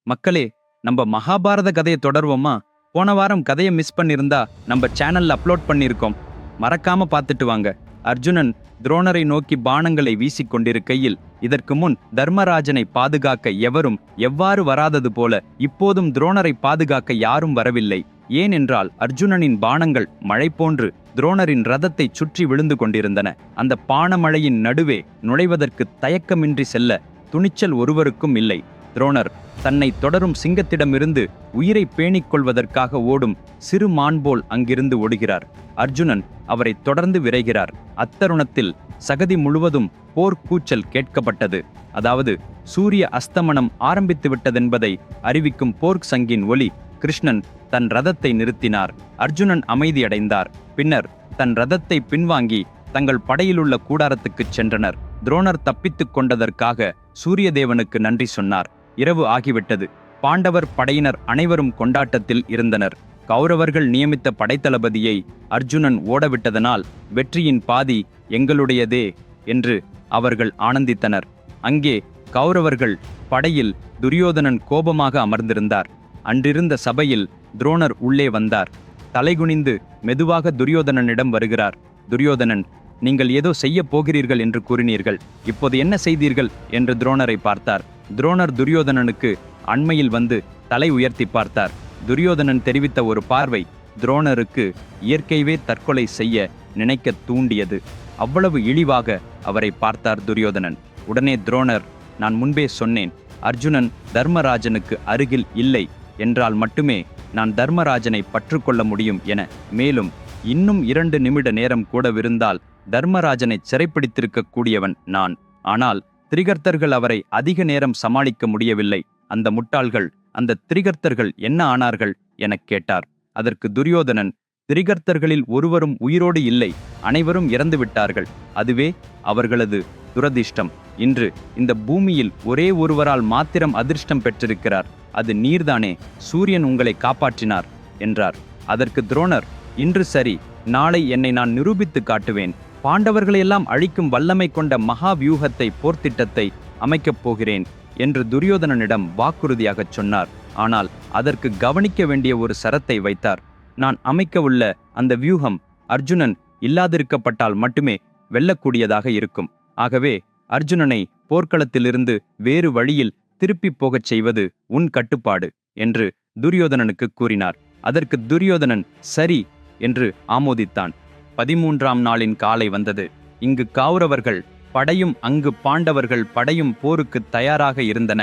மக்களே, நம்ம மகாபாரத கதையை தொடர்வோமா? போன வாரம் கதையை மிஸ் பண்ணிருந்தா நம்ம சேனல்ல அப்லோட் பண்ணிருக்கோம். மறக்காம பார்த்துட்டு வாங்க. அர்ஜுனன் துரோணரை நோக்கி பாணங்களை வீசிக் கொண்டிருக்கையில், இதற்கு முன் தர்மராஜனை பாதுகாக்க எவரும் எவ்வாறு வராதது போல இப்போதும் துரோணரை பாதுகாக்க யாரும் வரவில்லை. ஏனென்றால் அர்ஜுனனின் பாணங்கள் மழை போன்று துரோணரின் ரதத்தை சுற்றி விழுந்து கொண்டிருந்தன. அந்த பாணமழையின் நடுவே நுழைவதற்கு தயக்கமின்றி செல்ல துணிச்சல் ஒருவருக்கும் இல்லை. துரோணர் தன்னை தொடரும் சிங்கத்திடமிருந்து உயிரை பேணிக் கொள்வதற்காக ஓடும் சிறு மான் போல் அங்கிருந்து ஓடுகிறார். அர்ஜுனன் அவரை தொடர்ந்து விரைகிறார். அத்தருணத்தில் சகதி முழுவதும் போர்க்கூச்சல் கேட்கப்பட்டது. அதாவது சூரிய அஸ்தமனம் ஆரம்பித்து விட்டதென்பதை அறிவிக்கும் போர்க் சங்கின் ஒலி. கிருஷ்ணன் தன் ரதத்தை நிறுத்தினார். அர்ஜுனன் அமைதியடைந்தார். பின்னர் தன் ரதத்தை பின்வாங்கி தங்கள் படையிலுள்ள கூடாரத்துக்குச் சென்றனர். துரோணர் தப்பித்துக் கொண்டதற்காக சூரிய தேவனுக்கு நன்றி சொன்னார். இரவு ஆகிவிட்டது. பாண்டவர் படையினர் அனைவரும் கொண்டாட்டத்தில் இருந்தனர். கௌரவர்கள் நியமித்த படைத்தளபதியை அர்ஜுனன் ஓடவிட்டதனால் வெற்றியின் பாதி எங்களுடையதே என்று அவர்கள் ஆனந்தித்தனர். அங்கே கௌரவர்கள் படையில் துரியோதனன் கோபமாக அமர்ந்திருந்தார். அன்றிருந்த சபையில் துரோணர் உள்ளே வந்தார். தலைகுனிந்து மெதுவாக துரியோதனனிடம் வருகிறார். துரியோதனன், நீங்கள் ஏதோ செய்ய போகிறீர்கள் என்று கூறினீர்கள், இப்போது என்ன செய்தீர்கள் என்று துரோணரை பார்த்தார். துரோணர் துரியோதனனுக்கு அண்மையில் வந்து தலை உயர்த்தி பார்த்தார். துரியோதனன் தெரிவித்த ஒரு பார்வை துரோணருக்கு இயற்கையவே தற்கொலை செய்ய நினைக்க தூண்டியது. அவ்வளவு இழிவாக அவரை பார்த்தார் துரியோதனன். உடனே துரோணர், நான் முன்பே சொன்னேன், அர்ஜுனன் தர்மராஜனுக்கு அருகில் இல்லை என்றால் மட்டுமே நான் தர்மராஜனை பற்றுக்கொள்ள முடியும் என, மேலும் இன்னும் 2 நிமிட நேரம் கூடவிருந்தால் தர்மராஜனை சிறைப்பிடித்திருக்க கூடியவன் நான். ஆனால் திரிகர்த்தர்கள் அவரை அதிக நேரம் சமாளிக்க முடியவில்லை. அந்த முட்டாள்கள், அந்த திரிகர்த்தர்கள் என்ன ஆனார்கள் எனக் கேட்டார். அதற்கு துரியோதனன், திரிகர்த்தர்களில் ஒருவரும் உயிரோடு இல்லை, அனைவரும் இறந்து விட்டார்கள். அதுவே அவர்களது துரதிர்ஷ்டம். இன்று இந்த பூமியில் ஒரே ஒருவரால் மாத்திரம் அதிர்ஷ்டம் பெற்றிருக்கிறார். அது நீர்தானே. சூரியன் உங்களை காப்பாற்றினார் என்றார். அதற்கு துரோணர், இன்று சரி, நாளை என்னை நான் நிரூபித்து காட்டுவேன். பாண்டவர்களையெல்லாம் அழிக்கும் வல்லமை கொண்ட மகா வியூகத்தை, போர்த்திட்டத்தை அமைக்கப் போகிறேன் என்று துரியோதனனிடம் வாக்குறுதியாகச் சொன்னார். ஆனால் அதற்கு கவனிக்க வேண்டிய ஒரு சரத்தை வைத்தார். நான் அமைக்கவுள்ள அந்த வியூகம் அர்ஜுனன் இல்லாதிருக்கப்பட்டால் மட்டுமே வெல்லக்கூடியதாக இருக்கும். ஆகவே அர்ஜுனனை போர்க்களத்திலிருந்து வேறு வழியில் திருப்பிப் போகச் செய்வது உன் கட்டுப்பாடு என்று துரியோதனனுக்கு கூறினார். அதற்கு துரியோதனன் சரி என்று ஆமோதித்தான். 13ஆம் நாளின் காலை வந்தது. இங்கு கௌரவர்கள் படையும் அங்கு பாண்டவர்கள் படையும் போருக்கு தயாராக இருந்தன.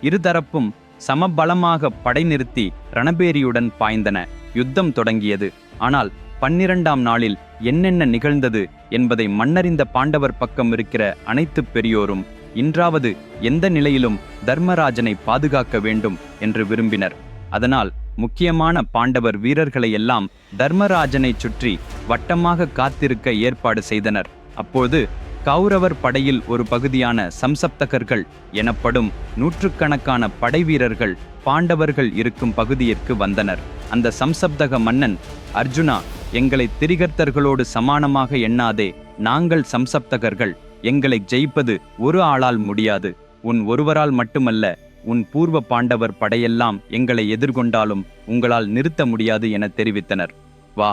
இருதரப்பும் சமபலமாக படை நிறுத்தி ரணபேரியுடன் பாய்ந்தன. யுத்தம் தொடங்கியது. ஆனால் 12ஆம் நாளில் என்னென்ன நிகழ்ந்தது என்பதை மண்ணறிந்த பாண்டவர் பக்கம் இருக்கிற அனைத்து பெரியோரும் இன்றாவது எந்த நிலையிலும் தர்மராஜனை பாதுகாக்க வேண்டும் என்று விரும்பினர். அதனால் முக்கியமான பாண்டவர் வீரர்களை எல்லாம் தர்மராஜனை சுற்றி வட்டமாக காத்திருக்க ஏற்பாடு செய்தனர். அப்போது கௌரவர் படையில் ஒரு பகுதியான சம்சப்தகர்கள் எனப்படும் 100கணக்கான படை வீரர்கள் பாண்டவர்கள் இருக்கும் பகுதியிற்கு வந்தனர். அந்த சம்சப்தக மன்னன், அர்ஜுனா, எங்களை திரிகர்த்தர்களோடு சமானமாக எண்ணாதே. நாங்கள் சம்சப்தகர்கள். எங்களை ஜெயிப்பது ஒரு ஆளால் முடியாது. உன் ஒருவரால் மட்டுமல்ல, உன் பூர்வ பாண்டவர் படையெல்லாம் எங்களை எதிர்கொண்டாலும் உங்களால் நிறுத்த முடியாது என தெரிவித்தனர். வா,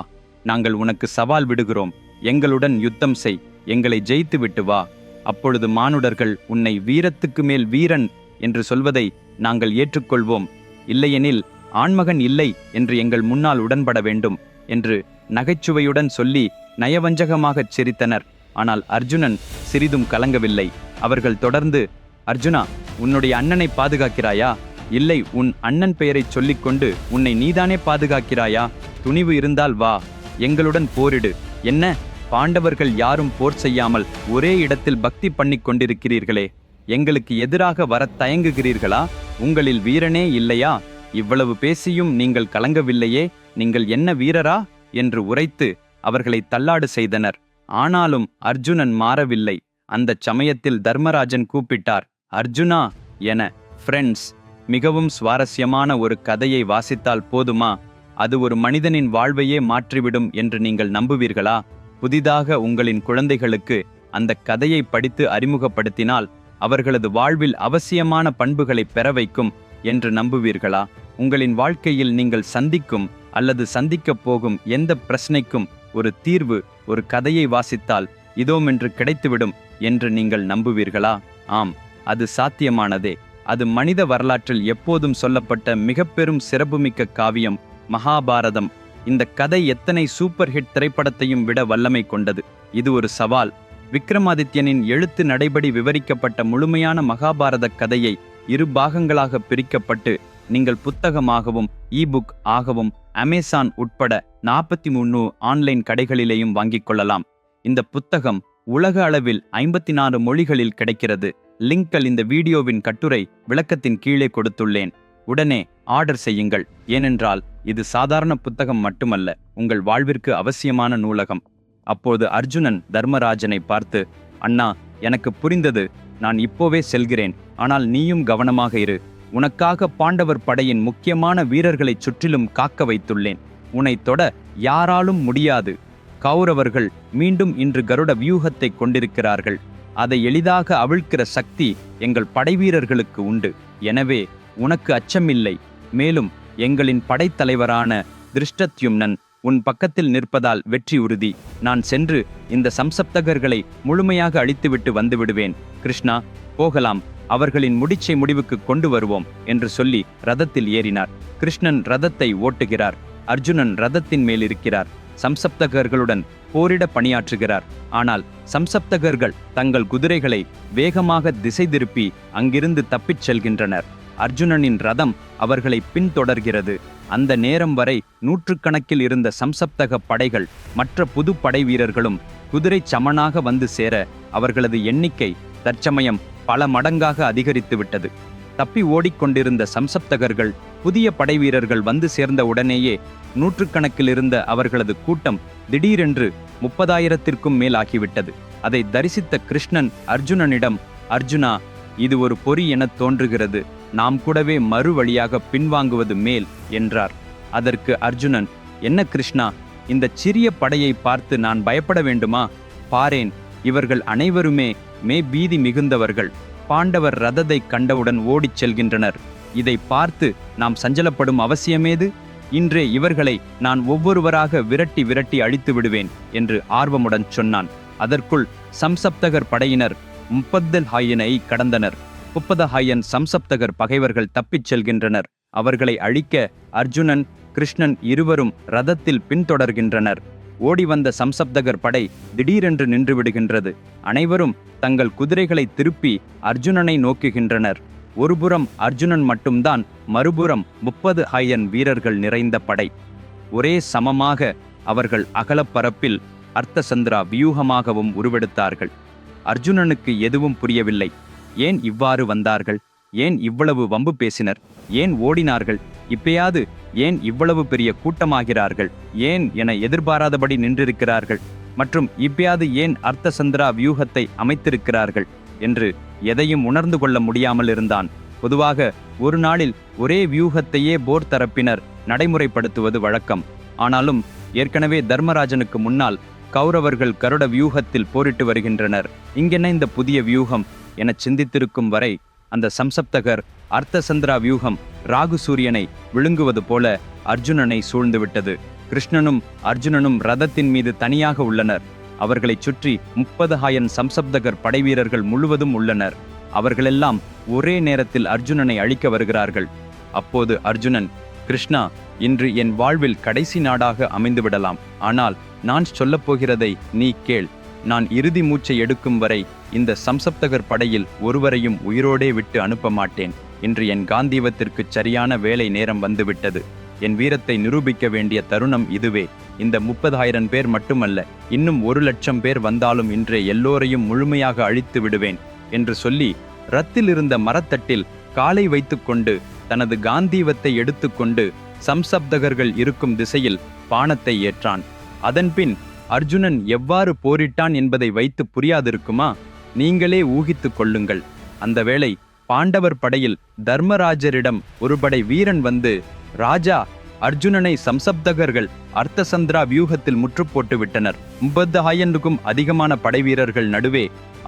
நாங்கள் உனக்கு சவால் விடுகிறோம். எங்களுடன் யுத்தம் செய். எங்களை ஜெயித்து விட்டு வா. அப்பொழுது மானுடர்கள் உன்னை வீரத்துக்கு மேல் வீரன் என்று சொல்வதை நாங்கள் ஏற்றுக்கொள்வோம். இல்லையெனில் ஆண்மகன் இல்லை என்று எங்கள் முன்னால் உடன்பட வேண்டும் என்று நகைச்சுவையுடன் சொல்லி நயவஞ்சகமாகச் சிரித்தனர். ஆனால் அர்ஜுனன் சிறிதும் கலங்கவில்லை. அவர்கள் தொடர்ந்து, அர்ஜுனா, உன்னுடைய அண்ணனை பாதுகாக்கிறாயா? இல்லை, உன் அண்ணன் பெயரைச் சொல்லிக்கொண்டு உன்னை நீதானே பாதுகாக்கிறாயா? துணிவு இருந்தால் வா, எங்களுடன் போரிடு. என்ன, பாண்டவர்கள் யாரும் போர் செய்யாமல் ஒரே இடத்தில் பக்தி பண்ணிக் கொண்டிருக்கிறீர்களே, எங்களுக்கு எதிராக வரத் தயங்குகிறீர்களா? உங்களில் வீரனே இல்லையா? இவ்வளவு பேசியும் நீங்கள் கலங்கவில்லையே, நீங்கள் என்ன வீரரா என்று உரைத்து அவர்களை தள்ளாடு செய்தனர். ஆனாலும் அர்ஜுனன் மாறவில்லை. அந்தச் சமயத்தில் தர்மராஜன் கூப்பிட்டார், அர்ஜுனா என. ஃப்ரெண்ட்ஸ், மிகவும் சுவாரஸ்யமான ஒரு கதையை வாசித்தால் போதுமா? அது ஒரு மனிதனின் வாழ்வையே மாற்றிவிடும் என்று நீங்கள் நம்புவீர்களா? புதிதாக உங்களின் குழந்தைகளுக்கு அந்த கதையை படித்து அறிமுகப்படுத்தினால் அவர்களது வாழ்வில் அவசியமான பண்புகளை பெற வைக்கும் என்று நம்புவீர்களா? உங்களின் வாழ்க்கையில் நீங்கள் சந்திக்கும் அல்லது சந்திக்கப் போகும் எந்த பிரச்சனைக்கும் ஒரு தீர்வு ஒரு கதையை வாசித்தால் இதோமென்று கிடைத்துவிடும் என்று நீங்கள் நம்புவீர்களா? ஆம், அது சாத்தியமானதே. அது மனித வரலாற்றில் எப்போதும் சொல்லப்பட்ட மிக பெரும் சிறப்புமிக்க காவியம் மகாபாரதம். இந்த கதை எத்தனை சூப்பர் ஹிட் திரைப்படத்தையும் விட வல்லமை கொண்டது. இது ஒரு சவால். விக்ரமாதித்யனின் எழுத்து நடைபடி விவரிக்கப்பட்ட முழுமையான மகாபாரத கதையை 2 பாகங்களாக பிரிக்கப்பட்டு நீங்கள் புத்தகமாகவும் இபுக் ஆகவும் அமேசான் உட்பட 43 ஆன்லைன் கடைகளிலேயும் வாங்கிக் கொள்ளலாம். இந்த புத்தகம் உலக அளவில் 54 மொழிகளில் கிடைக்கிறது. லிங்கல் இந்த வீடியோவின் கட்டுரை விளக்கத்தின் கீழே கொடுத்துள்ளேன். உடனே ஆர்டர் செய்யுங்கள். ஏனென்றால் இது சாதாரண புத்தகம் மட்டுமல்ல, உங்கள் வாழ்விற்கு அவசியமான நூலகம். அப்போது அர்ஜுனன் தர்மராஜனை பார்த்து, அண்ணா, எனக்கு புரிந்தது. நான் இப்போவே செல்கிறேன். ஆனால் நீயும் கவனமாக இரு. உனக்காக பாண்டவர் படையின் முக்கியமான வீரர்களைச் சுற்றிலும் காக்க வைத்துள்ளேன். உன்னை தொட யாராலும் முடியாது. கௌரவர்கள் மீண்டும் இன்று கருட வியூகத்தை கொண்டிருக்கிறார்கள். அதை எளிதாக அவிழ்க்கிற சக்தி எங்கள் படைவீரர்களுக்கு உண்டு. எனவே உனக்கு அச்சமில்லை. மேலும் எங்களின் படைத்தலைவரான திருஷ்டத்யும்னன் உன் பக்கத்தில் நிற்பதால் வெற்றி உறுதி. நான் சென்று இந்த சம்சப்தகர்களை முழுமையாக அழித்துவிட்டு வந்துவிடுவேன். கிருஷ்ணா, போகலாம். அவர்களின் முடிச்சை முடிவுக்கு கொண்டு வருவோம் என்று சொல்லி ரதத்தில் ஏறினார். கிருஷ்ணன் ரதத்தை ஓட்டுகிறார். அர்ஜுனன் ரதத்தின் மேல் இருக்கிறார். சம்சப்தகர்களுடன் போரிட பணியாற்றுகிறார். ஆனால் சம்சப்தகர்கள் தங்கள் குதிரைகளை வேகமாக திசை திருப்பி அங்கிருந்து தப்பிச் செல்கின்றனர். அர்ஜுனனின் ரதம் அவர்களை பின்தொடர்கிறது. அந்த நேரம் வரை 100கணக்கில் இருந்த சம்சப்தக படைகள் மற்ற புது படை வீரர்களும் குதிரை சமனாக வந்து சேர அவர்களது எண்ணிக்கை தற்சமயம் பல மடங்காக அதிகரித்து விட்டது. தப்பி ஓடிக்கொண்டிருந்த சம்சப்தகர்கள் புதிய படை வீரர்கள் வந்து சேர்ந்த உடனேயே 100கணக்கில் இருந்த அவர்களது கூட்டம் திடீரென்று 30,000த்திற்கும் மேல் ஆகிவிட்டது. அதை தரிசித்த கிருஷ்ணன் அர்ஜுனனிடம், அர்ஜுனா, இது ஒரு பொறி எனத் தோன்றுகிறது. நாம் கூடவே மறு வழியாக பின்வாங்குவது மேல் என்றார். அதற்கு அர்ஜுனன், என்ன கிருஷ்ணா, இந்த சிறிய படையை பார்த்து நான் பயப்பட வேண்டுமா? பாரேன், இவர்கள் அனைவருமே பீதி மிகுந்தவர்கள். பாண்டவர் ரதத்தை கண்டவுடன் ஓடிச் செல்கின்றனர். இதை பார்த்து நாம் சஞ்சலப்படும் அவசியமேது? இன்றே இவர்களை நான் ஒவ்வொருவராக விரட்டி விரட்டி அழித்து விடுவேன் என்று ஆர்வமுடன் சொன்னான். அதற்குள் சம்சப்தகர் படையினர் 30,000ஐ கடந்தனர். 30,000 சம்சப்தகர் பகைவர்கள் தப்பிச் செல்கின்றனர். அவர்களை அழிக்க அர்ஜுனன், கிருஷ்ணன் இருவரும் ரதத்தில் பின்தொடர்கின்றனர். ஓடி வந்த சம்சப்தகர் படை திடீரென்று நின்று விடுகின்றது. அனைவரும் தங்கள் குதிரைகளை திருப்பி அர்ஜுனனை நோக்குகின்றனர். ஒருபுறம் அர்ஜுனன் மட்டும்தான், மறுபுறம் 30,000 வீரர்கள் நிறைந்த படை. ஒரே சமமாக அவர்கள் அகலப்பரப்பில் அர்த்தசந்திரா வியூகமாகவும் உருவெடுத்தார்கள். அர்ஜுனனுக்கு எதுவும் புரியவில்லை. ஏன் இவ்வாறு வந்தார்கள்? ஏன் இவ்வளவு வம்பு பேசினர்? ஏன் ஓடினார்கள்? இப்பயாவது ஏன் இவ்வளவு பெரிய கூட்டமாகிறார்கள்? ஏன் என எதிர்பாராதபடி நின்றிருக்கிறார்கள்? மற்றும் இப்பயாவது ஏன் அர்த்தசந்திரா வியூகத்தை அமைத்திருக்கிறார்கள் என்று எதையும் உணர்ந்து கொள்ள முடியாமல் இருந்தான். பொதுவாக ஒரு நாளில் ஒரே வியூகத்தையே போர் தரப்பினர் நடைமுறைப்படுத்துவது வழக்கம். ஆனாலும் ஏற்கனவே தர்மராஜனுக்கு முன்னால் கௌரவர்கள் கருட வியூகத்தில் போரிட்டு வருகின்றனர். இங்கென்ன இந்த புதிய வியூகம் என சிந்தித்திருக்கும் வரை அந்த சம்சப்தகர் அர்த்தசந்திரா வியூகம் ராகு சூரியனை விழுங்குவது போல அர்ஜுனனை சூழ்ந்துவிட்டது. கிருஷ்ணனும் அர்ஜுனனும் ரதத்தின் மீது தனியாக உள்ளனர். அவர்களைச் சுற்றி 30,000 சம்சப்தகர் படைவீரர்கள் முழுவதும் உள்ளனர். அவர்களெல்லாம் ஒரே நேரத்தில் அர்ஜுனனை அழிக்க வருகிறார்கள். அப்போது அர்ஜுனன், கிருஷ்ணா, இன்று என் வாழ்வில் கடைசி நாடாக அமைந்துவிடலாம். ஆனால் நான் சொல்லப்போகிறதை நீ கேள். நான் இறுதி மூச்சை எடுக்கும் வரை இந்த சம்சப்தகர் படையில் ஒருவரையும் உயிரோடே விட்டு அனுப்ப மாட்டேன். இன்று என் காந்தீவத்திற்கு சரியான வேலை நேரம் வந்துவிட்டது. என் வீரத்தை நிரூபிக்க வேண்டிய தருணம் இதுவே. இந்த 30,000 பேர் மட்டுமல்ல, இன்னும் 1,00,000 பேர் வந்தாலும் இன்றே எல்லோரையும் முழுமையாக அழித்து விடுவேன் என்று சொல்லி ரத்தில் இருந்த மரத்தட்டில் காலை வைத்துக்கொண்டு தனது காந்தீவத்தை எடுத்துக்கொண்டு சம்சப்தகர்கள் இருக்கும் திசையில் பாணத்தை ஏற்றான். அதன்பின் அர்ஜுனன் எவ்வாறு போரிட்டான் என்பதை வைத்து புரியாதிருக்குமா? நீங்களே ஊகித்துக் கொள்ளுங்கள். அந்த வேளை பாண்டவர் படையில் தர்மராஜரிடம் ஒரு படை வீரன் வந்து, ராஜா, அர்ஜுனனை சம்சப்தகர்கள் அர்த்தசந்திரா வியூகத்தில் முற்று போட்டு விட்டனர். 30,000க்கும் அதிகமான படைவீரர்கள் நடுவே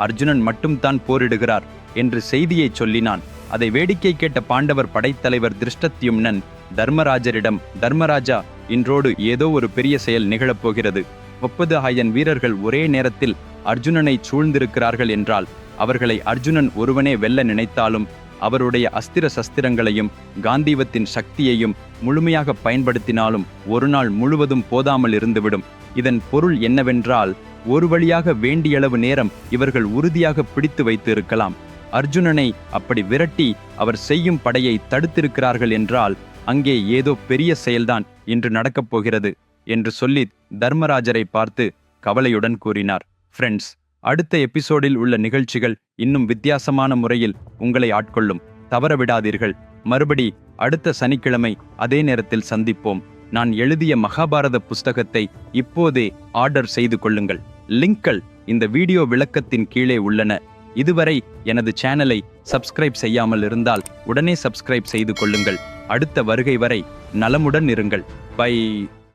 அர்ஜுனன் மட்டும்தான் போரிடுகிறார் என்று செய்தியை சொல்லினான். அதை வேடிக்கை கேட்ட பாண்டவர் படைத்தலைவர் திருஷ்டத்யும்னன் தர்மராஜரிடம், தர்மராஜா, இன்றோடு ஏதோ ஒரு பெரிய செயல் நிகழப்போகிறது. 30,000 வீரர்கள் ஒரே நேரத்தில் அர்ஜுனனை சூழ்ந்திருக்கிறார்கள் என்றால், அவர்களை அர்ஜுனன் ஒருவனே வெல்ல நினைத்தாலும் அவருடைய அஸ்திர சஸ்திரங்களையும் காந்தீவத்தின் சக்தியையும் முழுமையாக பயன்படுத்தினாலும் ஒரு நாள் முழுவதும் போதாமல் இருந்துவிடும். இதன் பொருள் என்னவென்றால், ஒரு வழியாக வேண்டியளவு நேரம் இவர்கள் உறுதியாக பிடித்து வைத்து இருக்கலாம். அர்ஜுனனை அப்படி விரட்டி அவர் செய்யும் படையை தடுத்திருக்கிறார்கள் என்றால், அங்கே ஏதோ பெரிய செயல்தான் இன்று நடக்கப் போகிறது என்று சொல்லி தர்மராஜரை பார்த்து கவலையுடன் கூறினார். ஃப்ரெண்ட்ஸ், அடுத்த எபிசோடில் உள்ள நிகழ்ச்சிகள் இன்னும் வித்தியாசமான முறையில் உங்களை ஆட்கொள்ளும். தவறவிடாதீர்கள். மறுபடி அடுத்த சனிக்கிழமை அதே நேரத்தில் சந்திப்போம். நான் எழுதிய மகாபாரத புஸ்தகத்தை இப்போதே ஆர்டர் செய்து கொள்ளுங்கள். லிங்க்கள் இந்த வீடியோ விளக்கத்தின் கீழே உள்ளன. இதுவரை எனது சேனலை சப்ஸ்கிரைப் செய்யாமல் இருந்தால் உடனே சப்ஸ்கிரைப் செய்து கொள்ளுங்கள். அடுத்த வருகை வரை நலமுடன் இருங்கள். பை.